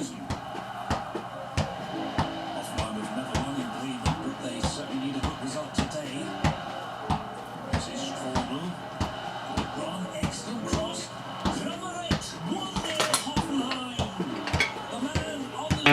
frozen. Hoffenheim have never won in Bremen, but they certainly need a good result today. This is Pawel. Good run, excellent cross. Kramaric, 1-0 Hoffenheim. The man on the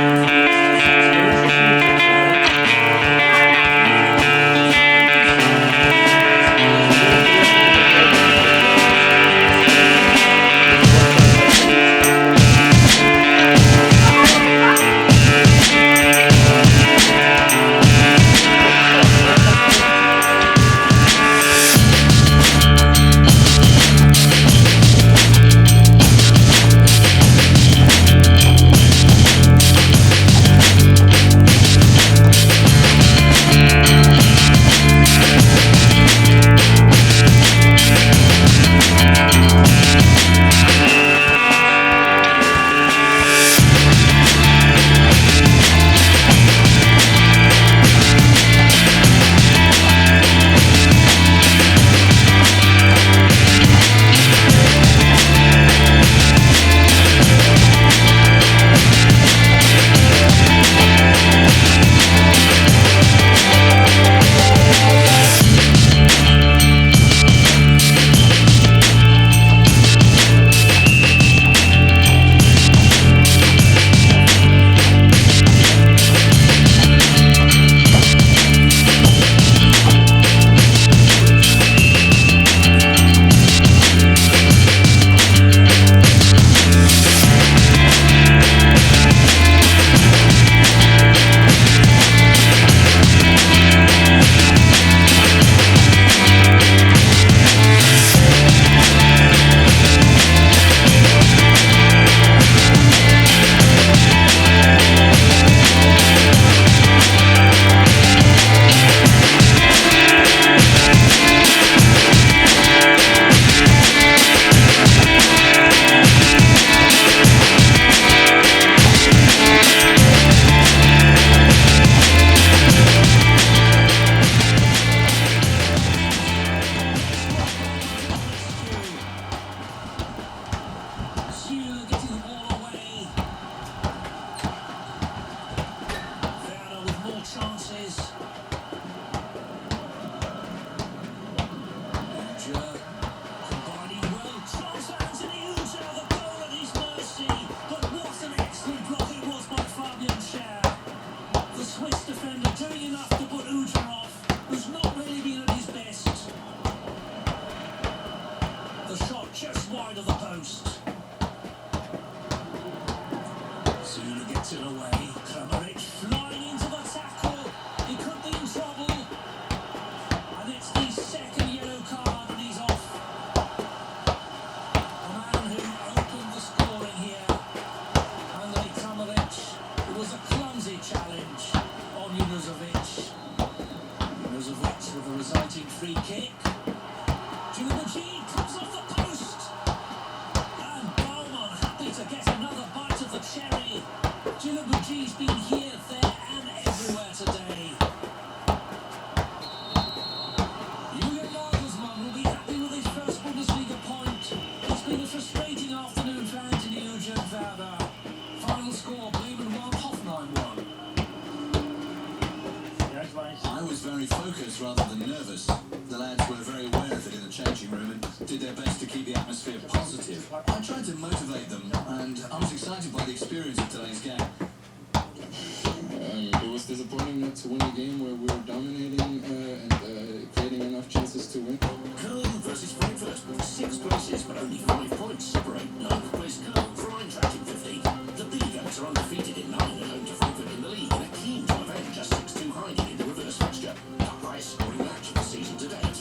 chances. Combining well, Charles Anthony Uja, the goal at his mercy. But what an excellent block it was by Fabian Schär. The Swiss defender doing enough to put Uja off, who's not really been at his best. The shot just wide of the post. Zula gets it away. Kramaric flying into the tackle. He could be in trouble. And it's the second yellow card and he's off. The man who opened the scoring here. Andrej Kramaric. It was a clumsy challenge on Jugovic. Jugovic with a resulting free kick. Jugovic comes off the post. And Baumann happy to get another bite of the cherry. Jugovic's been here, there and everywhere today. Julian Nagelsmann will be happy with his first Bundesliga point. It's been a frustrating afternoon for Anthony Uja and Werder. Final score, Bremen 1, Hoffenheim 1. I was very focused rather than nervous. The lads were very aware of it in the changing room and did their best to keep the atmosphere positive. I tried to motivate them and I was excited by the experience of today's game. It was disappointing not to win a game where we were dominating and creating enough chances to win. Köln versus Frankfurt. 6 places, but only 5 points separate 9th place Köln from Eintracht in 15th. The Bielefeld are undefeated in 9 at home to Frankfurt in the league and are keen to avenge a 6-2 hiding in the reverse fixture. The highest scoring match of the season to date.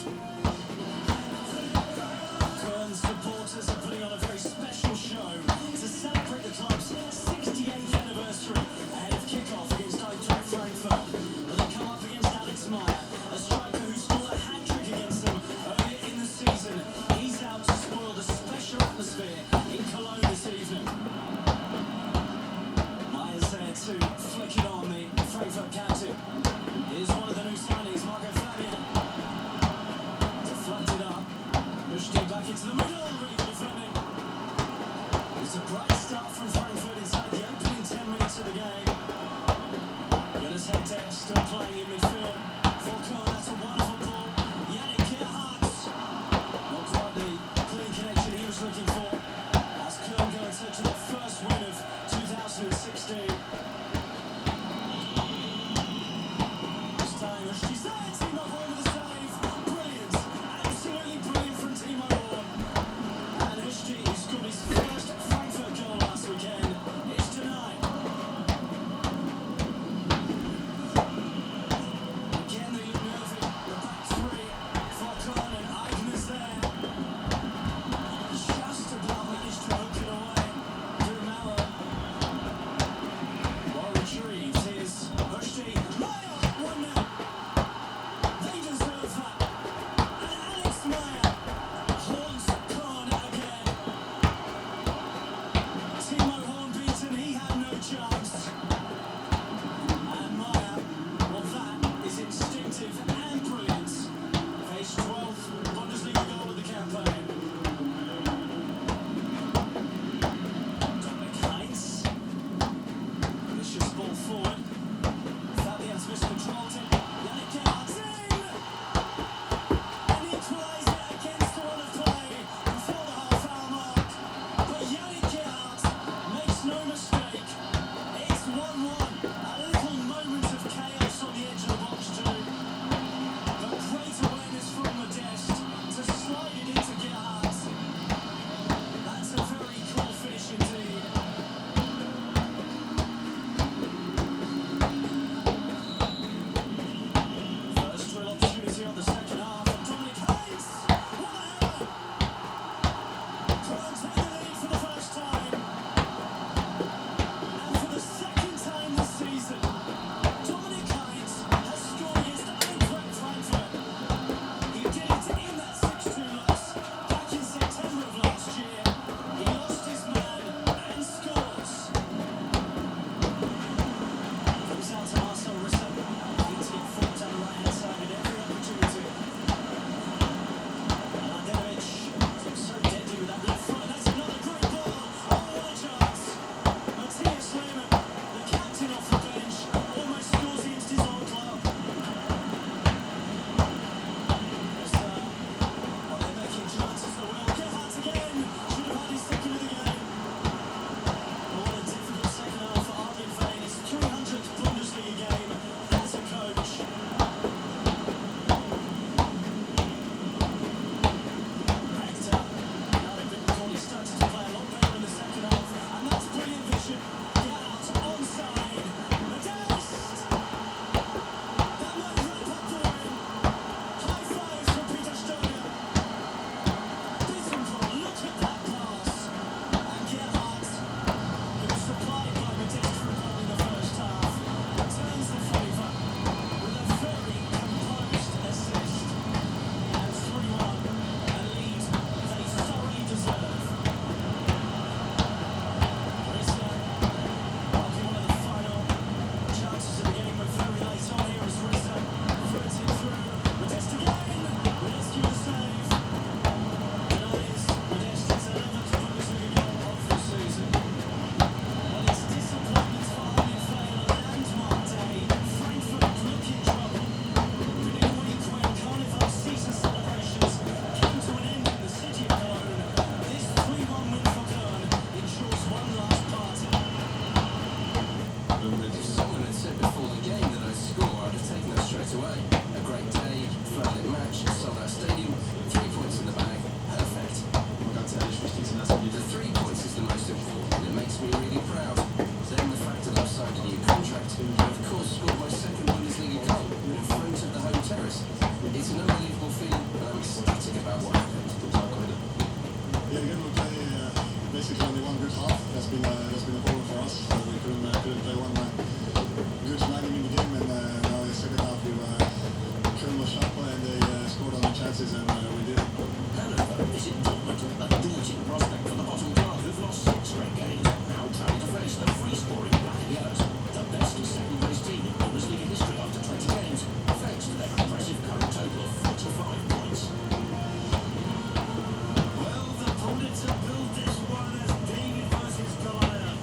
Köln supporters are putting on a very special show to celebrate the club's 68th anniversary ahead of kick-off against Eintracht Frankfurt. They come up against Alex Meyer, a striker who scored a hat-trick against them earlier in the season. He's out to spoil the special atmosphere in Cologne this evening. playing in midfield. Volkan, that's a wonderful ball. Yannick Gerhardt. Not quite the clean connection he was looking for. As Köln go and take to their first win of 2016. This time, she's there. Timo Horn with a save. Brilliant. Absolutely brilliant from Timo Horn. And Hushti scored his first Frankfurt goal last weekend. It's tonight. Again, they look nervy. The back three. Volkan and Aydin is there. Just about managed to hook it away. Dumala. Well retrieved is Hushti. Meyer! 1-0. They deserve that. And Alex Meyer haunts Köln again. Timo Horn beaten, he had no chance. And Meyer, well that is instinctive and brilliant. For his 12th Bundesliga goal of the campaign. Dominic Heinz. Vicious ball forward. Fabian's miscontrolled it. Yannick Gerhardt's in! And he tries it against the run of play before the half-hour mark. But Yannick Gerhardt makes no mistake. It's 1-1. A little moment of chaos on the edge of the box too. But great awareness from Modeste to slide it into Gerhardt. That's a very cool finish indeed. First real opportunity of the second half. And Dominic Heinz! What a header! Köln take the lead for the first time. And for the second time this season, Dominic Heinz has scored against Eintracht Frankfurt. He did it in that 6-2 loss back in September of last year. He lost his man and scores. Comes out to Marcel Rissa. Needs to get forward down the right-hand side at every opportunity. Mladenovic looks so deadly with that left foot. That's another great ball. Oh, what a chance. Matthias Lehmann, the captain off the bench, almost scores against his old club. Well, they're making chances for Will. Gerhardt again. Should have had his second of the game. What a difficult second half for Arjen Veen. His 300th Bundesliga game as a coach. Hector. Now they've been called. He started to play a lot better in the second half. And that's brilliant vision. Gerhardt onside. Modeste. That might wrap up the win. High five from Peter Stoger. Bittencourt, look at that pass. And Gerhardt, who was supplied by Modeste for a goal in the first half, turns the favour with a very composed assist. And 3-1, a lead they thoroughly deserve. Rissa, probably one of the final chances of the game, but very late on here as Rissa floating through. Modeste again, rescue the save. And that is Modeste's 11th Bundesliga goal of the season. Well, it's disappointment for Arjen Veen on an landmark day. Frankfurt look in trouble. But in a week when Carnival season celebrations came to an end in the city of Cologne, this 3-1 win for Köln ensures one last party. If someone had said before the game that I'd score, I'd have taken that straight away. A great day, floodlit match, sold out stadium, 3 points in the bag, perfect. The 3 points is the most important. It makes me really proud. Then the fact that I've signed a new contract, and of course scored my second Bundesliga goal in front of the home terrace. It's an unbelievable feeling, and I'm ecstatic about what happened. Yeah, again, we play basically only one good half. That's been a problem for us. We couldn't play one good sliding in the game, and now the second half we Köln was sharper and they scored on the chances, and we did. Hannover visit Dortmund, a daunting prospect for the bottom dog who've lost 6 straight games. Now trying to face the free-scoring Black and Yellows, the best second-place team in Bundesliga history after 20 games, thanks to their impressive current total of 45 points. Well, the pundits have built this one as David versus Goliath.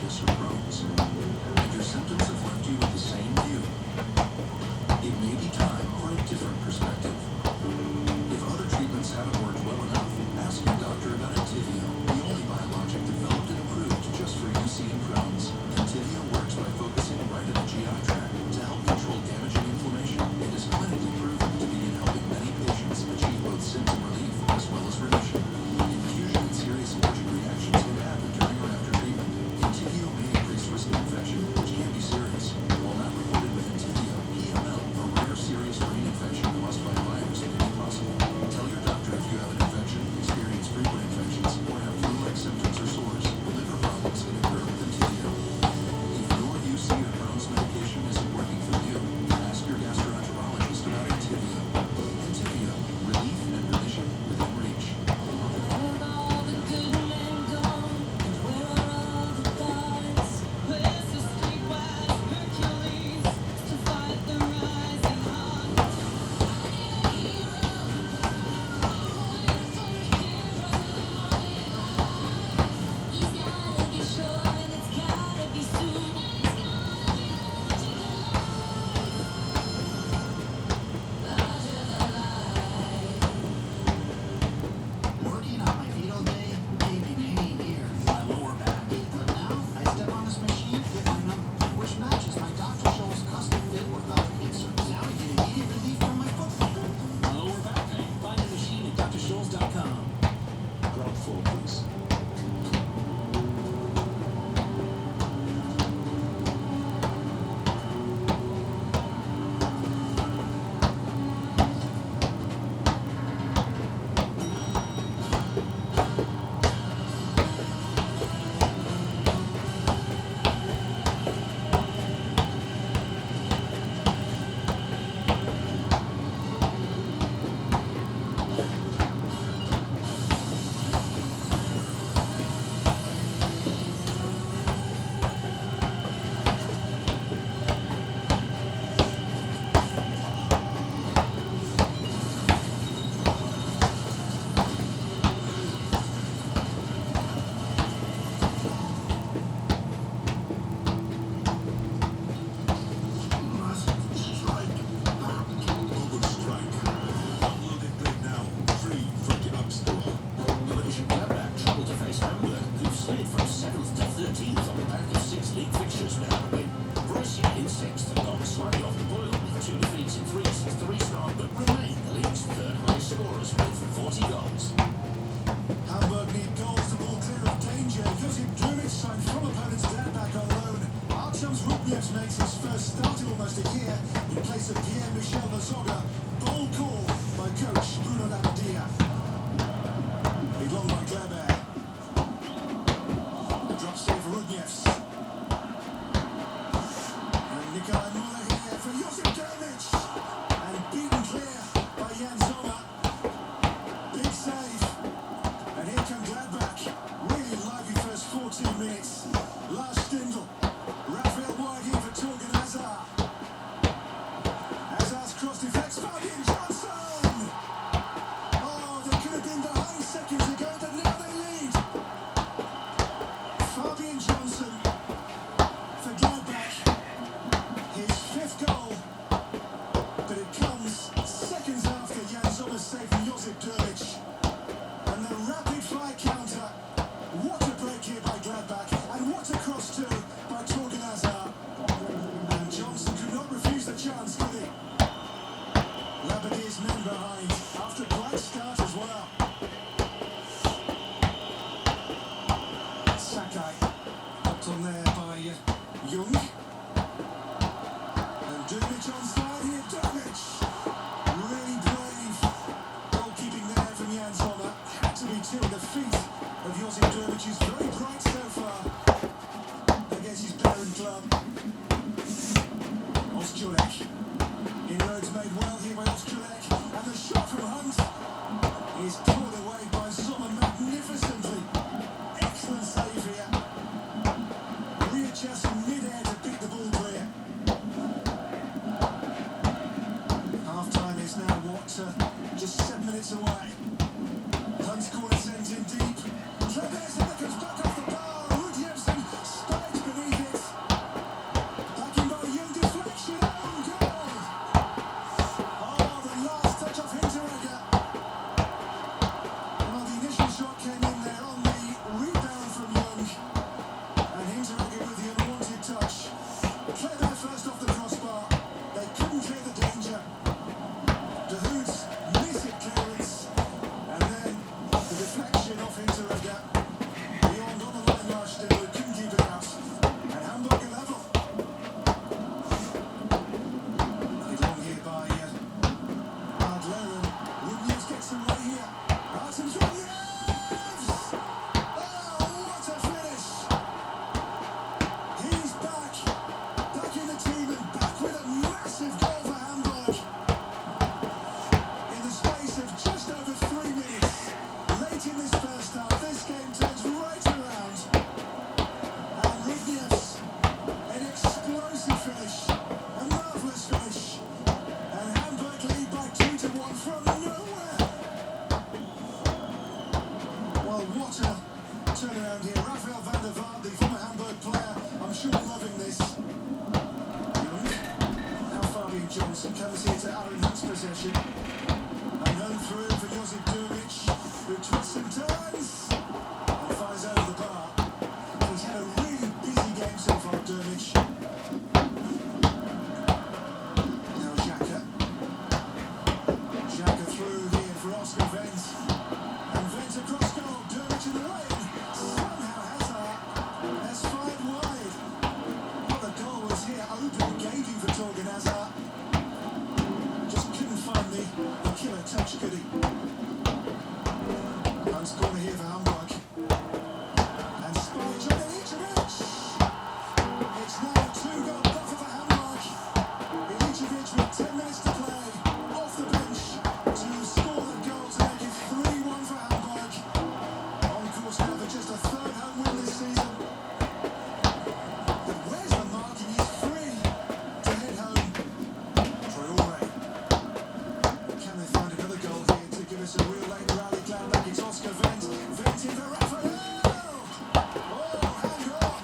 arthritis or Crohn's, and your symptoms have left you with the same view. It may be time for a different perspective. If other treatments haven't worked well enough, ask your doctor about Entivio, the only biologic developed and approved just for UC and Crohn's. Entivio works by focusing right at the GI tract to help control damaging inflammation. It is clinically proven to begin helping many patients achieve both symptom relief as well as remission. Infusion and serious allergic reactions can happen during or after treatment. Entivio may increase risk of infection, which can be serious. While not reported with Entivio, EML, a rare serious brain infection caused by a virus, may be possible. Tell your doctor if you have an infection, experience frequent infections, or have flu-like symptoms or sores. Liver problems can occur with Entivio. If your UC or Crohn's medication isn't working for you, ask your gastroenterologist about Entivio. Entivio, relief and remission within reach. Where are all the good men gone? And where are all the gods? Where's the streetwise Hercules to fight the rising sun? He's gotta be sure and it's gotta be soon. Working on my feet all day gave me pain here in my lower back. But now I step on this machine, hit my number, which matches my Dr. Scholl's custom fit orthotic inserts. Now I get immediate relief from my foot pain. Lower back pain. Find a machine at drscholl's.com. Ground floor, please. Hamburg need goals to ball clear of danger. Josip Drunic signed from opponent's dead back on loan. Artyom Rublev makes his first start in almost a year in place of Pierre-Michel Mazoga. Bold call by coach Bruno Labbadia. Big long by Kleber. The drop save for Rudnievs. And Nikolai Muller here for Josip Drunic. And beaten clear by Jan Zomer. Big save. And here come Gladbach. Really lively first 14 minutes. Lars Stindl. Raphael wide here for Torgan Hazard. Hazard's cross deflects Fabian Johnson. Oh, they could have been behind seconds ago, but now they lead. Fabian Johnson for Gladbach. His fifth goal. But it comes seconds after Jan Sommer's save from Josip Drunic. And the rapid fire counter. What a break here by Gladbach. And what a cross too by Torgan Hazard. And Johnson could not refuse the chance, could he? Labadier's men behind. After a bright start as well. Sakai. Hooked on there by Young. And Drunic on side here. Drunic. Really brave. Goalkeeping there from Jan Sommer. Had to be till the feet of Josip Drunic, who's very bright so far against his parent club. Ostjolek. Inroads made well here by Ostjolek. And the shot from Hunt is pulled away by Sommer magnificently. Excellent save here. Readjusting mid-air to beat the ball clear. Half-time is now just 7 minutes away. Hunt's corner sends in deep. Treves comes back off the bar. Rudjevsen spiked Johnson comes here to Aaron Hunt's possession. And home through for Josip Durmic, who twists and turns and fires over the bar. He's had a really busy game so far, Durmic. Now Xhaka. Xhaka through here for Oscar Wendt. And Wendt across goal, Durmic in the lane. Somehow Hazard has fired wide. What a goal was here, open gaping for Torgan Hazard. Just couldn't find the killer touch, could he? Hunt's corner here for Hamburg. And Spanish on Ilicevic. It's now a 2-goal buffer for Hamburg. Ilicevic with 10 minutes to play, off the bench to score the goal to make it 3-1 for Hamburg. On course now for just a third home win this season. But where's the marking? He's free to head home. Traore. Can they find another goal here to give us a real late rally? Glad back, it's Oscar Wendt. Wendt in for Raphael. Oh, hang on.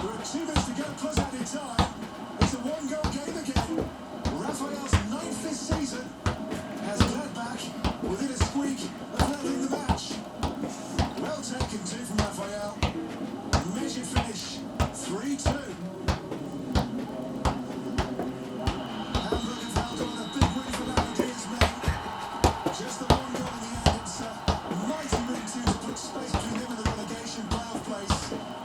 There are 2 minutes to go plus added time. It's a 1-goal game again. Raphael's 9th this season has Gladbach within a squeak of leveling the match. Well taken too from Raphael. Measured finish, 3-2. Hamburg have held on a big win for Lamadier's men. Just the 1 goal in the end. It's a mighty win too to put space between them and the relegation playoff place.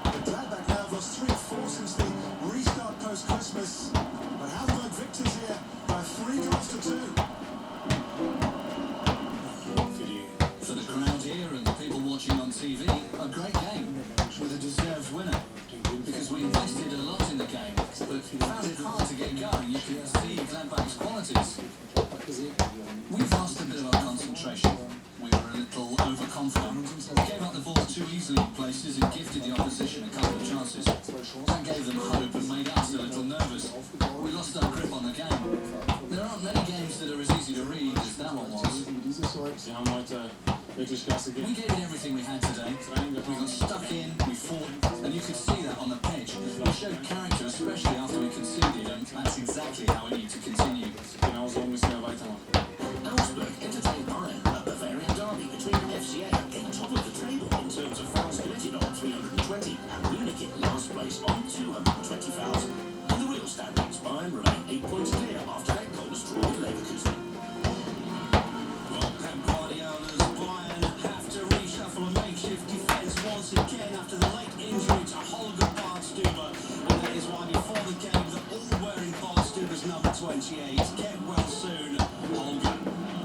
But Gladbach now have lost 3 or 4 since the restart post-Christmas. But Hamburg victors here by 3 goals to 2. For the crowd here and the people watching on TV, a great game with a deserved winner. Because we invested a lot in the game, but found it hard to get going. You can see Gladbach's qualities. We've lost a bit of our concentration. We were a little overconfident. Gave up the ball too easily in places and gifted the opposition a couple of chances. That gave them hope and made us a little nervous. We lost our grip on the game. There aren't many games that are as easy to read as that one was. Sie haben heute wirklich klasse We gegeben. gave it everything we had today. We got stuck in, we fought, and you could see that on the pitch. We showed character, especially after we conceded, and that's exactly how we need to continue. Genauso müssen wir weitermachen. Augsburg entertained Bayern, a Bavarian derby between FCA in top of the table in terms of fouls committed on 320 and Munich in last place on 220,000. In the real standings, Bayern remain 8 points clear after their goalless draw with Leverkusen. Well, Pep Guardiola's Bayern have to reshuffle a makeshift defence once again after the late injury to Holger Bartstuber. And that is why before the game they're all wearing Bartstuber's number 28. Get well soon, Holger.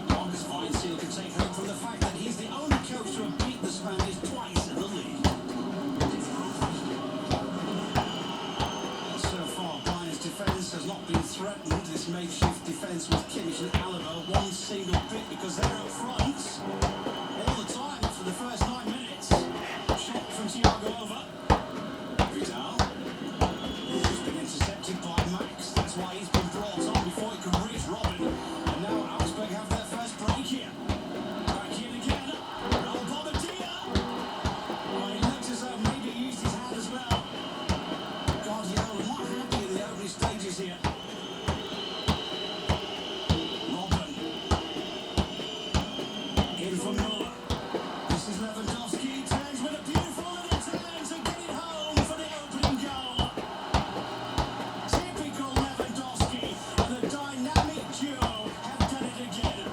Marcus Weinziel can take hope from the fact that he's the only coach to have beat the Spanish twice in the league. So far, Bayern's defence has not been threatened. This makeshift defence with Kimmich and Alaba one single bit because they're out front all the time for the first 9 minutes. Shot from Thiago over. Vidal. Who's been intercepted by Max. That's why he's been brought on before he could reach Robin. And now Augsburg have their first break here. Back in again. Raul Bobadilla. Oh, he looks as though maybe he used his hand as well. Guardiola not happy in the opening stages here. Robin. In for Muller. This is Lewandowski. Turns with a beautiful little turn to get it home for the opening goal. Typical Lewandowski and the dynamic duo have done it again.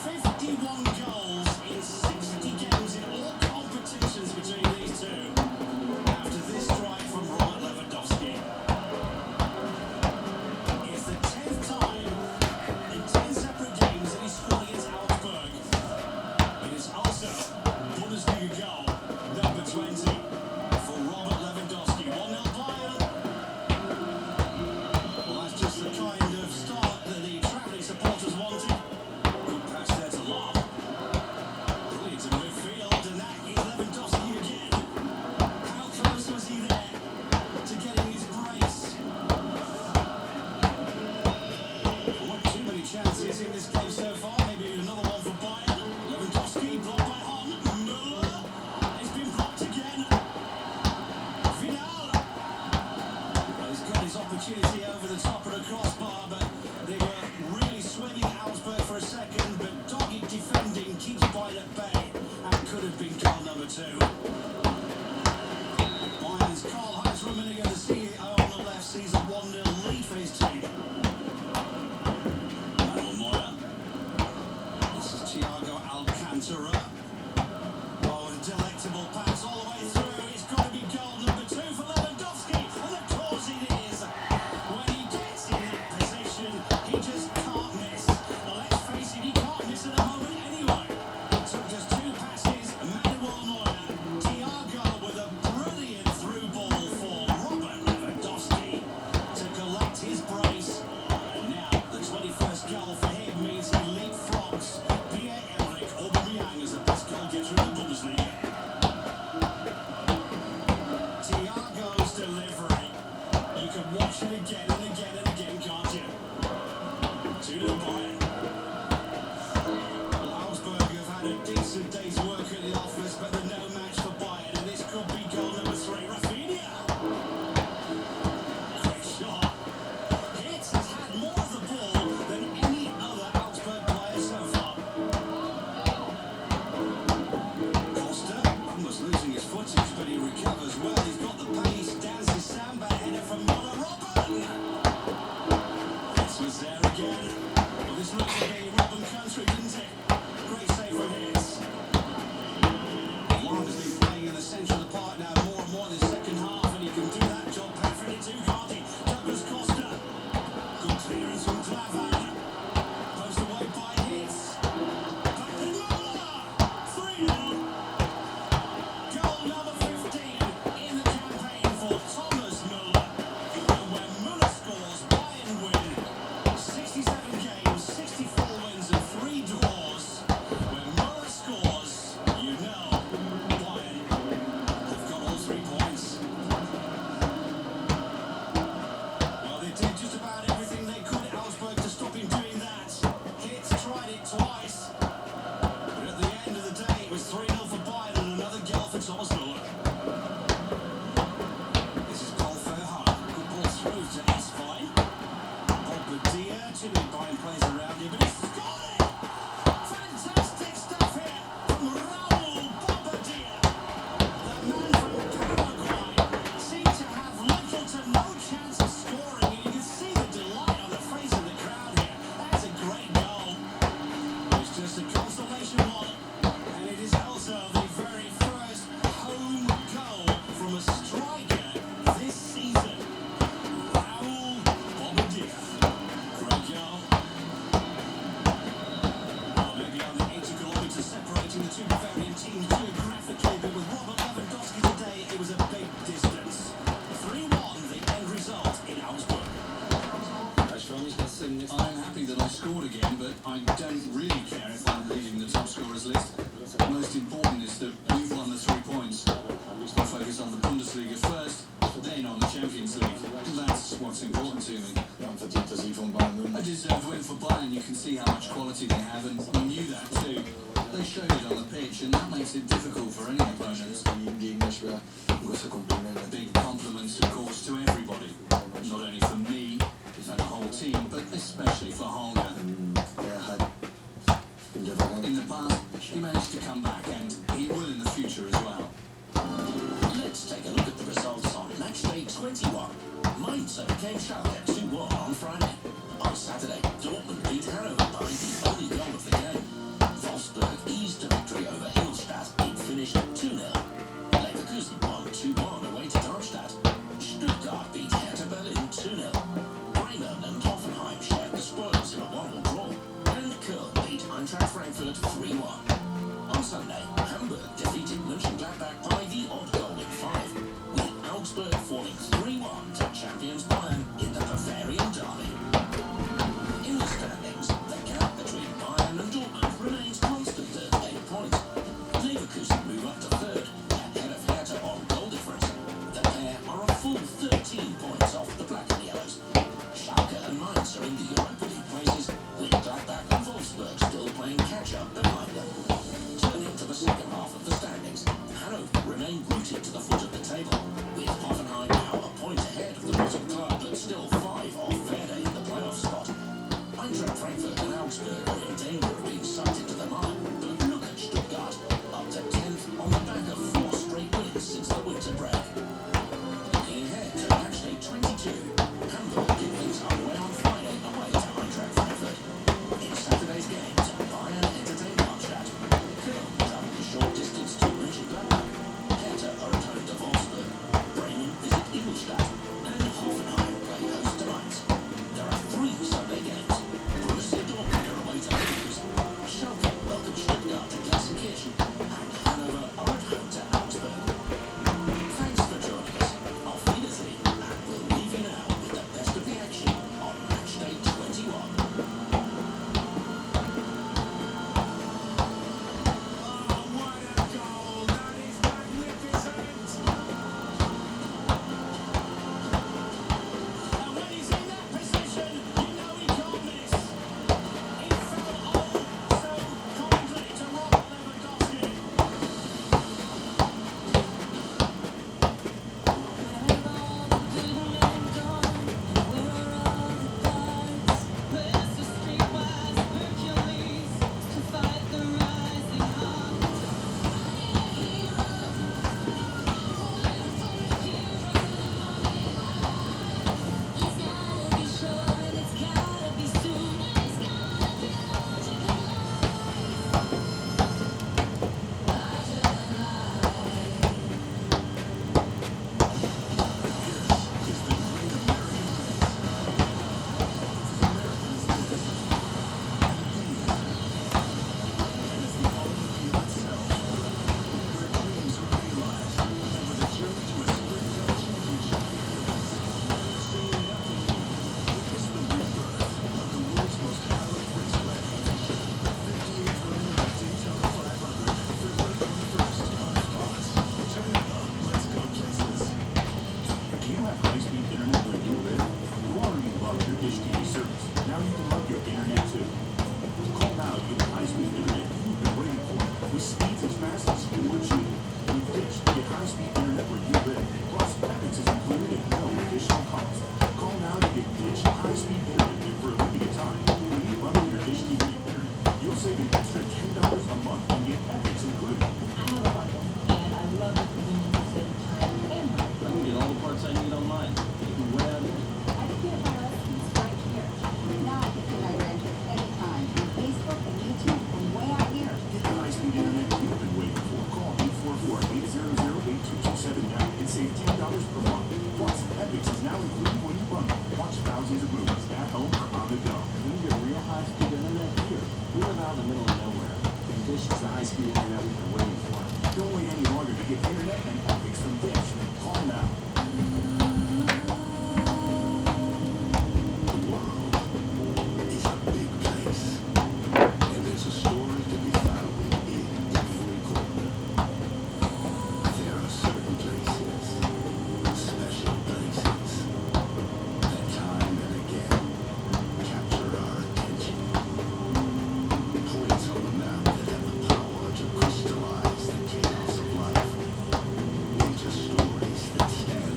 51 goals in 60 games in all competitions between these two. After this strike from Robert Lewandowski. It's the 10th time in 10 separate games that he scored against Augsburg. It is also Bundesliga goal number 20 for Robert Lewandowski. 1-0 Bayern. Well, that's just the kind of start that the travelling supporters wanted. Good pass there to Lahm. Brilliant in midfield, and that is Lewandowski again. How close was he there to getting his brace? Not too many chances in this game so far. Maybe another one for Bayern. Lewandowski blocked by Hahn. Müller. It's been blocked again. Vidal. Well, he's got his opportunity over the top of the crossbar, but reaction again and again and again, can't you? 2-0 Bayern. Well, Augsburg have had a decent day's work at the office, but they're no match for Bayern, and this could be goal number 3. Rafinha. Quick shot. Hitz has had more of the ball than any other Augsburg player so far. Costa, almost losing his footage, but he recovers well. He's got the pace. Dances Samba, header from Muller. Robben. Hitz was there again. Well, this looks to be Robben country, didn't it? Great save from Hitz. Long has been playing in the centre of the park now more and more in the second half, and he can do that job perfectly too, can't he? Douglas Costa. Good clearance from Klavan. Post away by Hitz. Back to Muller. 3-0. Goal number 15 in the campaign for Thomas Muller. And when Muller scores, Bayern win. 67 games, 64 wins and 3 draws. When Muller scores, you know Bayern have got all 3 points. Well, they did just about everything they could at Augsburg to stop him doing that. Hitz tried it twice. But at the end of the day, it was 3-0 for Bayern and another goal for Thomas Muller. This is Paul Verhaar. Good ball through to Esfine. Bombardier, too many Bayern players around him, but he's got it! Fantastic stuff here from Raoul Bombardier. The man from Paraguay seemed to have little to no chance of scoring, and you can see the delight on the face of the crowd here. That's a great goal. It's just a consolation one, and it is also the very first home goal from a striker this season. Raoul Bombardier. Great goal. Well, maybe on the 80 kilometres separating the two Bavarian teams geographically, but with Robert Lewandowski today, it was a big distance. 3-1, the end result in Augsburg. I'm happy that I scored again, but I don't really care if I'm leading the top scorers list. Most important is that we've won the 3 points. I focus on the Bundesliga first, then on the Champions League. That's what's important to me. A deserved win for Bayern. You can see how much quality they have, and we knew that too. They showed it on the pitch, and that makes it difficult for any opponents. Big compliments, of course, to everybody. Not only for me and the whole team, but especially for Holger. In the past, he managed to come back, and he will in the future as well. Let's take a look at the results on match day 21. Mainz overcame Schalke 2-1 on Friday. On Saturday, Dortmund beat Hanover by the only goal of the game. Wolfsburg eased to victory over Ingolstadt. It finished 2-0. Leverkusen won 2-1 away to Darmstadt. Stuttgart beat Hertha Berlin 2-0. Bremen and Hoffenheim shared the spoils in a 1-1 draw. And Köln beat Eintracht Frankfurt 3-1. On Sunday, Hamburg defeated Mönchengladbach by the odd goal in 5, with Augsburg falling 3-1 to champions Bayern in the Bavarian derby. In the standings, the gap between Bayern and Dortmund remains constant at 8 points. Leverkusen move up to 3rd, ahead of Hertha on goal difference. The pair are a full 13 points off the Black and Yellows. Schalke and Mainz are in the Europa League places, with Gladbach and Wolfsburg still playing catch-up behind them. Turning to the second half of the standings, Hanover remain rooted to the foot of the table, with Hoffenheim now a point ahead of the bottom club Do you have high-speed internet where you live? You already love your Dish TV service. Now you can love your internet too. Call now to get the high-speed internet you've been waiting for. With speeds as fast as you would choose. With Dish, get high-speed internet where you live. Plus, Epix is included at no additional cost. Call now to get Dish high-speed internet for a limited time. When you bundle your Dish TV internet, you'll save an extra $10 a month and get Epix included. I have a bundle, and I love the convenience of saving time and money. I can get all the parts I need online. Even way out here. I can get my recipes right here. Now I can get my rentals anytime on Facebook and YouTube from way out here. Get the high-speed internet you've been waiting for. Call 844-800-8227 now and save $10 per month. Plus, Epix is now included when you bundle. Watch thousands of movies at home or on the go. You can get real high-speed internet here. We live out in the middle of nowhere. And Dish is the high-speed internet we've been waiting for. Don't wait any longer to get internet and Epix from Dish. Call now. The world is a big place, and there's a story to be found in every corner. There are certain places, special places, that time and again capture our attention. Points on the map that have the power to crystallize the chaos of life into stories that stand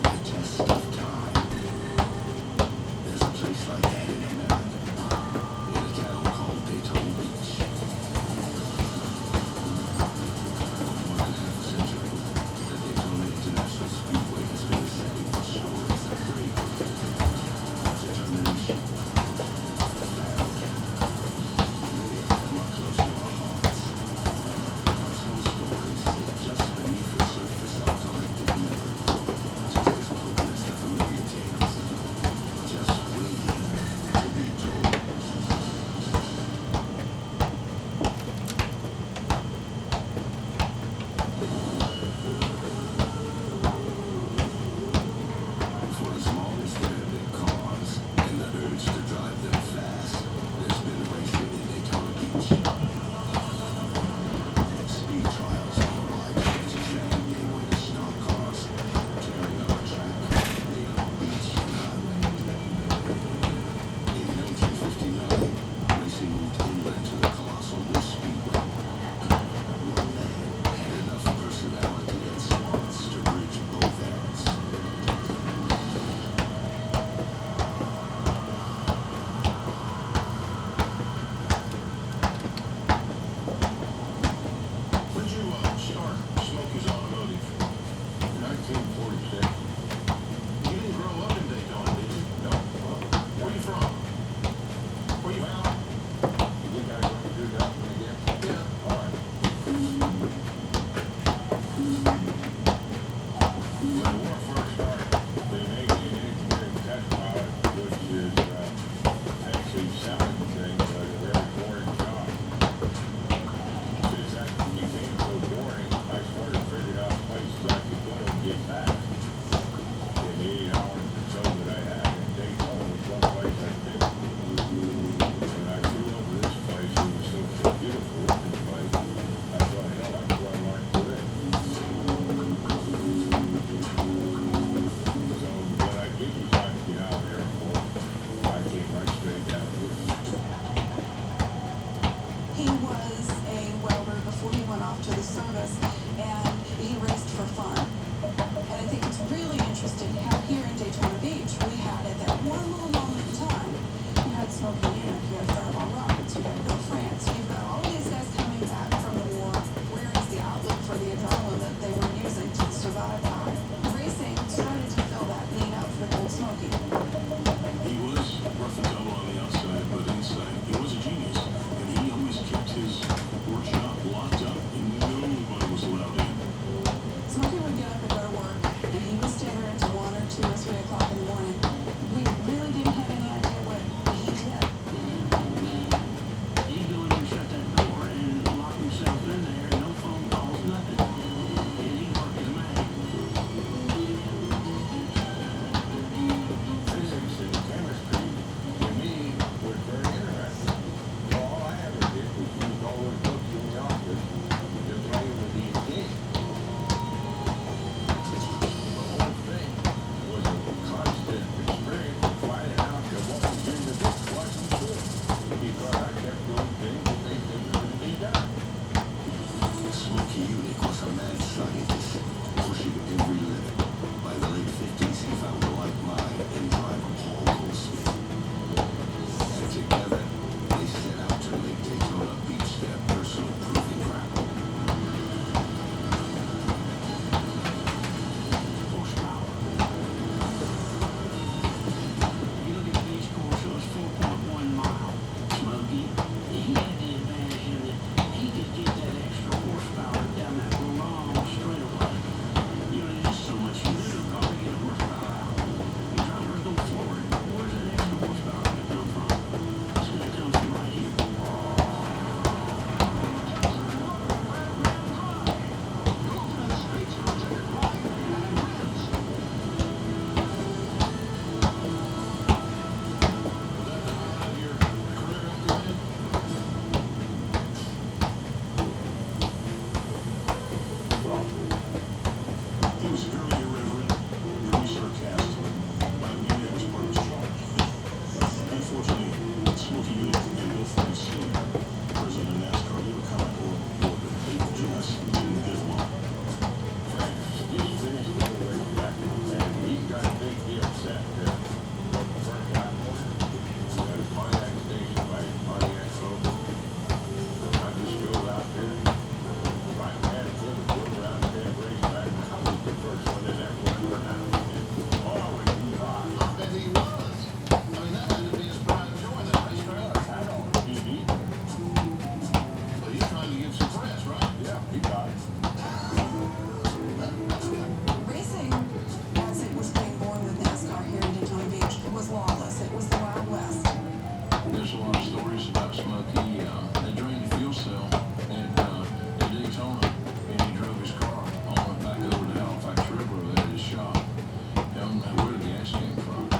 came from. I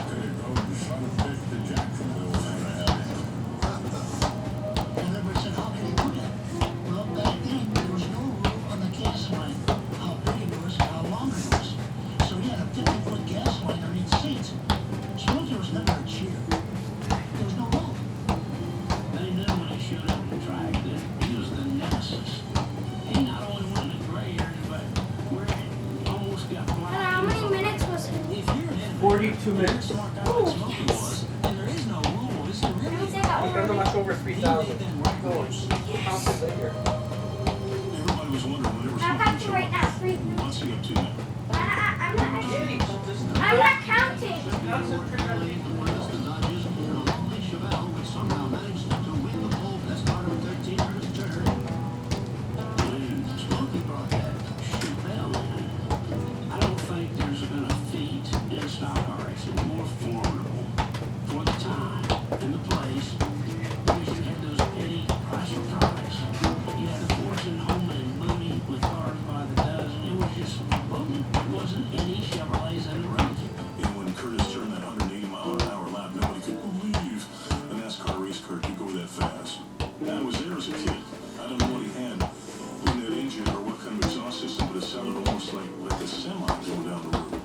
could have drove the son of fish to Jacksonville when I had it. And everybody said, how can he do that? Well, back then, there was no rule on the gas line, how big it was, how long it was. So he had a 50-foot gas line on each seat. Smokey was never a cheater. There was no rule. They knew when he showed up to track that he was the nemesis. He not only won the gray area, but where it almost got black. How many minutes was it? If you're an 42 minutes. smart guy like Smokey was, and there is no rule, is there really? How's that We've done much over 3,000. Records. Counted later. Everybody was wondering whenever I'm Smokey back to showed right up, now. 3. what's he up to now? I'm not counting. I don't think there's been a feat in stock car racing more formidable for the time and the place. Because you had those petty Chrysler products. You had the Fortune, Holman, and Mooney with cars by the dozen. It was just boom. There wasn't any Chevrolets in the road. And when Curtis turned that 180-mile-an-hour lap, nobody could believe a NASCAR race car could go that fast. I was there as a kid. I don't know what he had in that engine or what kind of exhaust system, but it sounded almost like a semi going down the road.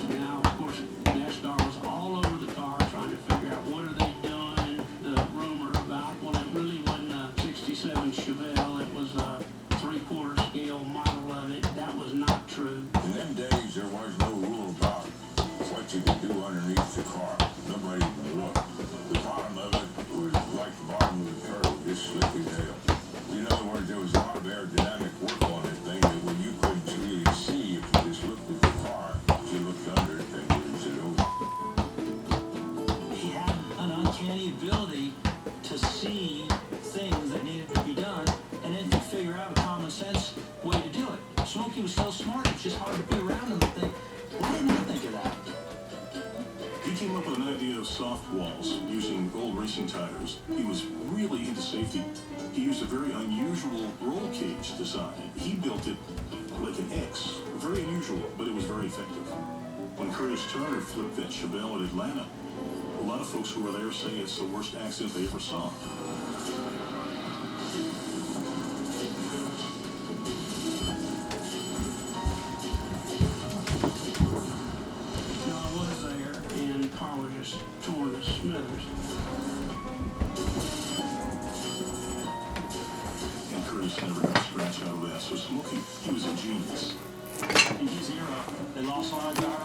Now, of course, NASCAR was all over the car trying to figure out what are they doing. The rumor about, well, it really wasn't a 67 Chevelle. It was a 3/4 scale model of it. That was not true. In them days, there was no rule about what you could do underneath the car. Nobody even looked. The bottom of it was like the bottom of the turtle, just slippy tail. In other words, there was a lot of aerodynamic work on that thing that when you couldn't really see if you just looked at the car, if you looked under it, then you said, oh. He had an uncanny ability to see things that needed to be done and then to figure out a common sense way to do it. Smokey was so smart, it's just hard to be around him and think, why didn't I think of that? He came up with an idea of soft walls using old racing tires. He was really into safety. He used a very unusual roll cage design. He built it like an X. Very unusual, but it was very effective. When Curtis Turner flipped that Chevelle at Atlanta, a lot of folks who were there say it's the worst accident they ever saw. No, I was there, and the car was just torn to smithers. And Curtis never got a scratch out of that. So Smokey, he was a genius. In his era, they lost a lot of drivers.